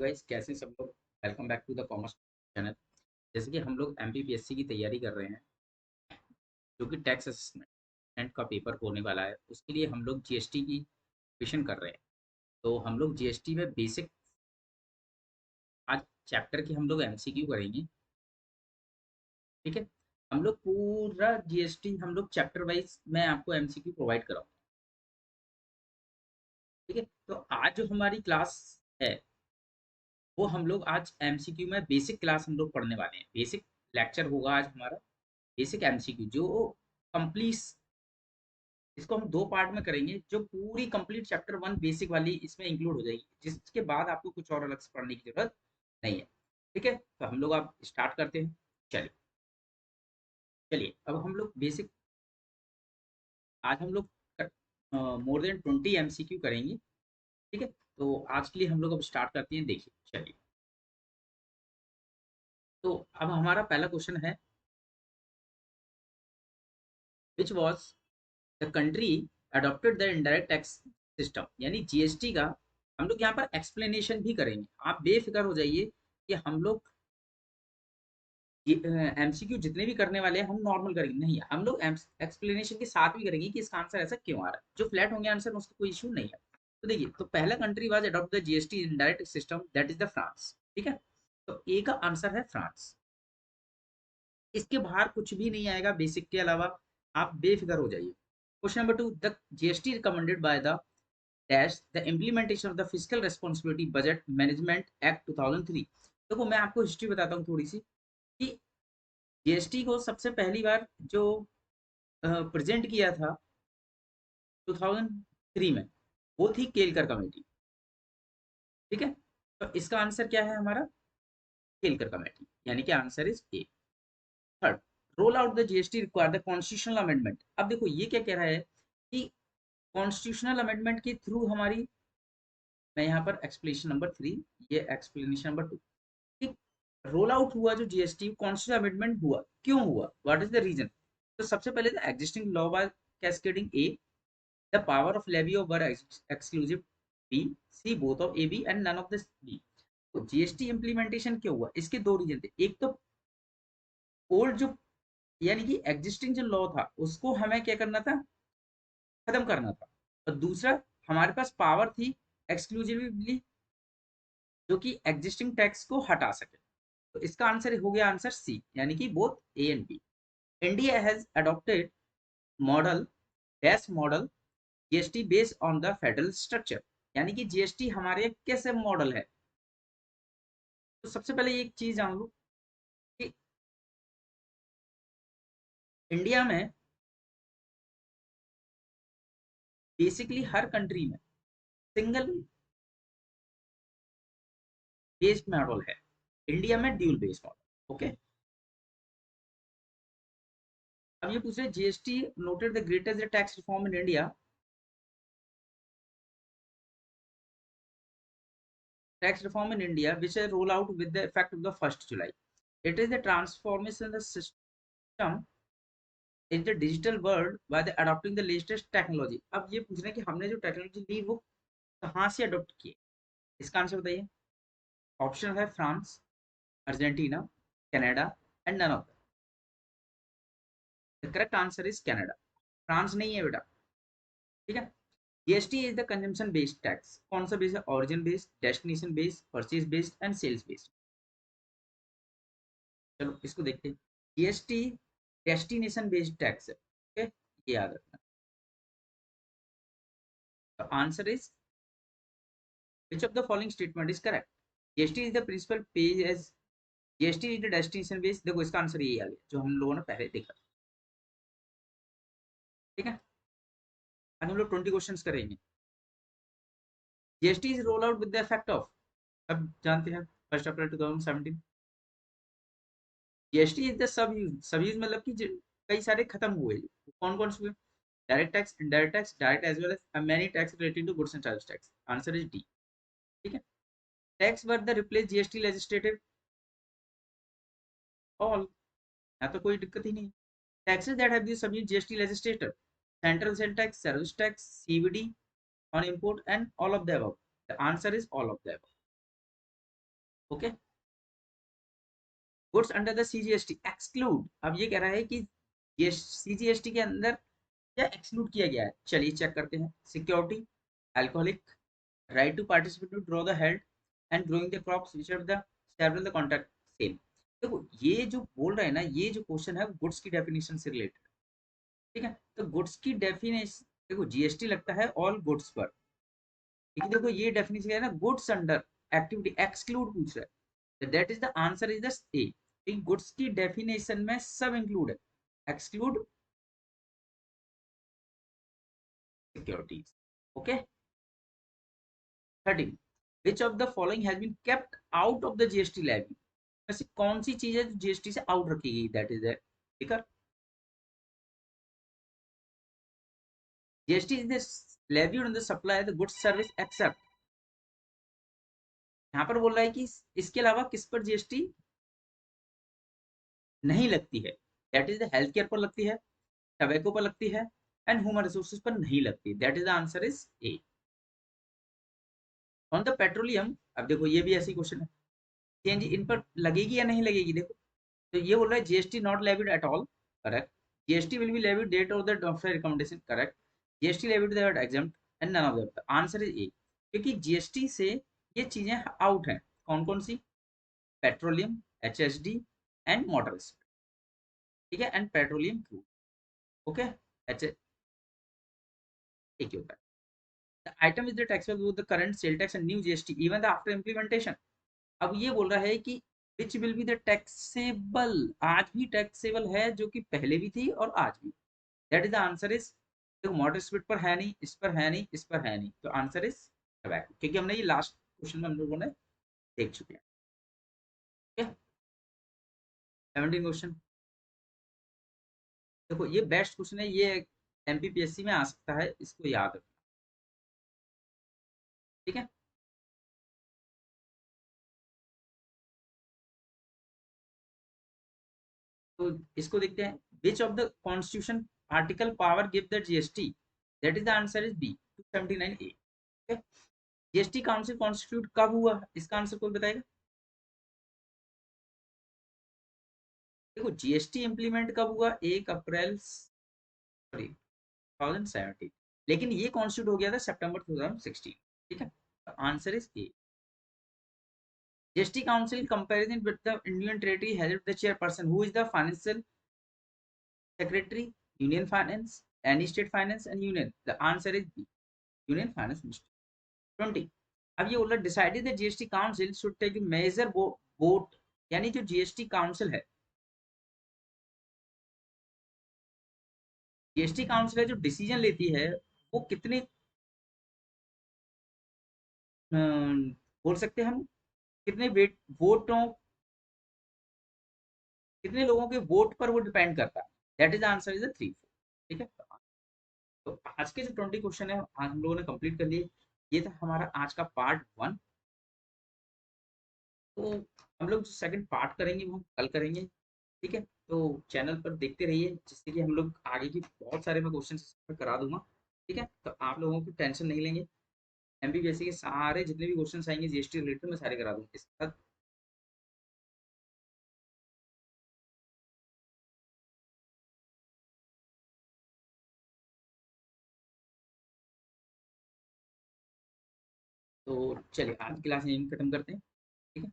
Guys, कैसे सब लोग। Welcome back to the commerce channel. जैसे कि हम लोग एमपीपीएससी की तैयारी कर रहे हैं, जो कि टैक्स असिस्टेंट का पेपर होने वाला है। उसके लिए हम लोग जीएसटी की प्रिपरेशन कर रहे हैं। तो हम लोग जीएसटी में बेसिक आज चैप्टर की हम लोग एमसीक्यू करेंगे। ठीक है, हम लोग पूरा जीएसटी हम लोग चैप्टर वाइज मैं आपको एमसीक्यू प्रोवाइड कराऊंगा। ठीक है, तो आज जो हमारी क्लास है वो हम लोग आज एमसीक्यू में बेसिक क्लास हम लोग पढ़ने वाले हैं। बेसिक लेक्चर होगा आज हमारा, बेसिक एमसीक्यू जो कंप्लीट। इसको हम दो पार्ट में करेंगे, जो पूरी कंप्लीट चैप्टर वन बेसिक वाली इसमें इंक्लूड हो जाएगी, जिसके बाद आपको कुछ और अलग से पढ़ने की जरूरत नहीं है। ठीक है, तो हम लोग आप स्टार्ट करते हैं। चलिए चलिए, अब हम लोग बेसिक आज हम लोग मोर देन 20 एमसीक्यू करेंगे। ठीक है, तो आज के लिए हम लोग अब स्टार्ट करते हैं। देखिए चलिए, तो अब हमारा पहला क्वेश्चन है, which was the country adopted the indirect tax system, यानी जीएसटी का हम लोग यहाँ पर एक्सप्लेनेशन भी करेंगे। आप बेफिक्र हो जाइए कि हम लोग एमसीक्यू जितने भी करने वाले हैं हम नॉर्मल करेंगे नहीं, हम लोग एक्सप्लेनेशन के साथ भी करेंगे कि इसका आंसर ऐसा क्यों आ रहा है। जो फ्लैट होंगे आंसर उसका कोई इशू नहीं है। तो देखिए, तो पहला country was adopt the GST indirect system, that is the France. ठीक है, तो ए का आंसर है फ्रांस। इसके बाहर कुछ भी नहीं आएगा बेसिक के अलावा, आप बेफिक्र हो जाइए। Question number 2, the GST recommended by the dash the implementation of the physical responsibility budget management act 2003। देखो मैं आपको हिस्ट्री बताता हूँ थोड़ी सी, कि जीएसटी को सबसे पहली बार जो प्रेजेंट किया था 2003 में, वो थी केलकर कमेटी। ठीक है, तो इसका आंसर क्या है हमारा, केलकर कमेटी, यानी कि answer is A. Third, roll out the GST require the constitutional amendment. अब देखो ये क्या कह रहा है कि कॉन्स्टिट्यूशनल अमेंडमेंट के थ्रू हमारी, मैं यहाँ पर एक्सप्लेनेशन नंबर 3, ये एक्सप्लेनेशन नंबर 2। ठीक, रोल आउट हुआ जो जीएसटी कॉन्स्टिट्यूशनल अमेंडमेंट हुआ, क्यों हुआ, व्हाट इज द रीजन। तो सबसे पहले the existing law by cascading A, the power of levy over exclusive B, C both of A B and none of the B. तो GST implementation क्यों हुआ, इसके दो रीजन थे। एक तो ओल्ड जो, यानी कि एग्जिस्टिंग जो लॉ था उसको हमें क्या करना था, खत्म करना था। और दूसरा, हमारे पास पावर थी एक्सक्लूसिवली, जो कि एग्जिस्टिंग टैक्स को हटा सके। तो इसका आंसर हो गया आंसर सी, यानी कि both A and B. India has adopted model dash model GST based on the federal structure, यानी कि जीएसटी हमारे कैसे मॉडल है। तो सबसे पहले एक चीज जान लो कि इंडिया में बेसिकली हर कंट्री में सिंगल बेस्ड मॉडल है, इंडिया में ड्यूल बेस्ड मॉडल। ओके, अब ये पूछ रहे GST noted the greatest tax reform in India, tax reform in India, which is roll out with the effect of the 1st July. It is the transformation of the system in the digital world by the adopting the latest technology। अब ये पूछ रहे हैं कि हमने जो technology ली वो कहाँ से अडॉप्ट की, इसका आंसर बताइए। ऑप्शन है France, Argentina, Canada and none of the correct answer is Canada. France नहीं है बेटा। ठीक है, GST is the consumption based tax. कौन सा बेस्ड है, origin based, destination based, purchase based and sales based. चलो इसको देखते हैं। जीएसटी डेस्टिनेशन बेस्ड टैक्स है। ओके, ये याद रखना। तो answer is, which of the following statement is correct। GST is the principal pay as, GST is the destination based. देखो इसका आंसर यही आ गया जो हम लोगों ने पहले देखा। ठीक है, आज हम लोग 20 क्वेश्चंस करेंगे। GST is roll out with the effect of, अब जानते हैं 1 अप्रैल 2017। GST is the sub use मतलब कि कई सारे खत्म हुए। कौन कौन से हुए, direct tax, indirect tax, direct as well as many tax related to goods and service tax. Answer is D. ठीक है, tax were the replace GST legislative all, यहाँ तो कोई दिक्कत ही नहीं। Taxes that have been submit GST legislator, central sale tax, service tax, CVD on import and all of the above. The answer is all of the above. Okay, goods under the CGST exclude, अब ये कह रहा है कि ये CGST के अंदर क्या एक्सक्लूड किया गया है, चलिए चेक करते हैं। Security, alcoholic, right to participate to draw the held and growing the crops which are the several the contract same। देखो ये जो बोल रहे हैं ना, ये जो क्वेश्चन है गुड्स की डेफिनेशन से रिलेटेड, ठीक है। तो गुड्स की डेफिनेशन, देखो जीएसटी लगता है ऑल गुड्स पर, लेकिन देखो ये डेफिनेशन है ना, गुड्स अंडर एक्टिविटी एक्सक्लूड पूछ रहा है, that is the answer is the A. Goods की डेफिनेशन में सब इंक्लूड है, exclude securities. Okay, 13, which of the following has been kept out of the GST levy, वैसे कौन सी चीज है जो जीएसटी से आउट रखी गई, दैट इज ठीक है। GST is the levied on the supply the goods service except, यहाँ पर बोल रहा है कि इसके अलावा किस पर जीएसटी नहीं लगती है, that is the health care पर लगती है, टबैको पर लगती है, एंड ह्यूमन रिसोर्सेज पर नहीं लगती, that is the answer is A. On the petroleum, अब देखो ये भी ऐसी क्वेश्चन है, सीएनजी इन पर लगेगी या नहीं लगेगी, देखो तो ये बोल रहा है GST not levied at all, correct. GST will be levied date of the doctor recommendation, correct. GST levied that exempt and none of that, answer is A, क्योंकि जीएसटी से ये चीजें आउट हैं, कौन कौन सी, पेट्रोलियम, एचएसडी एंड मोटर, ठीक है, and petroleum crude. Okay, H एक होता है, the item is the taxable with the current sale tax and new GST even the after implementation. अब ये बोल रहा है कि which will be the taxable, आज भी टैक्सेबल है जो कि पहले भी थी और आज भी, that is the answer is, देखो मोटर स्पीड पर है नहीं, इस पर है नहीं, इस पर है नहीं, तो आंसर इज टबैको, क्योंकि हमने ये लास्ट क्वेश्चन में हम लोगों ने देख चुके हैं। ठीक है, 17 क्वेश्चन, देखो ये बेस्ट क्वेश्चन है, ये एमपीपीएससी में आ सकता है, इसको याद रखना, ठीक है। तो इसको देखते हैं, which of the constitution article power give the GST, that is the answer is B 279 A. GST council constitute कब हुआ, इसका आंसर कोई बताएगा। देखो जीएसटी इंप्लीमेंट कब हुआ, 1 अप्रैल सॉरी 2017, लेकिन ये कॉन्स्टिट्यूट हो गया था सितंबर 2016, ठीक है। Answer is A. GST council comparison with the Indian territory has the chairperson who is the financial secretary, union finance, any state finance and union, the answer is B, union finance minister. 20, अब ये बोला decided the GST council should take major vote, यानी जो GST council है, GST council है जो decision लेती है, वो कितने बोल सकते हैं हम, कितने वेट वोटों, कितने लोगों के वोट पर वो डिपेंड करता है, दैट इज आंसर इज 3 4, ठीक है। तो आज के जो 20 क्वेश्चन है आज हम लोगों ने कंप्लीट कर लिए, ये था हमारा आज का पार्ट 1। तो हम लोग जो सेकंड पार्ट करेंगे वो हम कल करेंगे, ठीक है। तो चैनल पर देखते रहिए, जिससे कि हम लोग आगे की बहुत सारे मैं क्वेश्चन करा दूंगा, ठीक है। तो आप लोगों की टेंशन नहीं लेंगे, एमपीपीएससी के सारे जितने भी क्वेश्चन आएंगे जीएसटी रिलेटेड मैं सारे करा दूंगा इसके साथ। तो चलिए आज की क्लास यहीं खत्म करते हैं, ठीक है।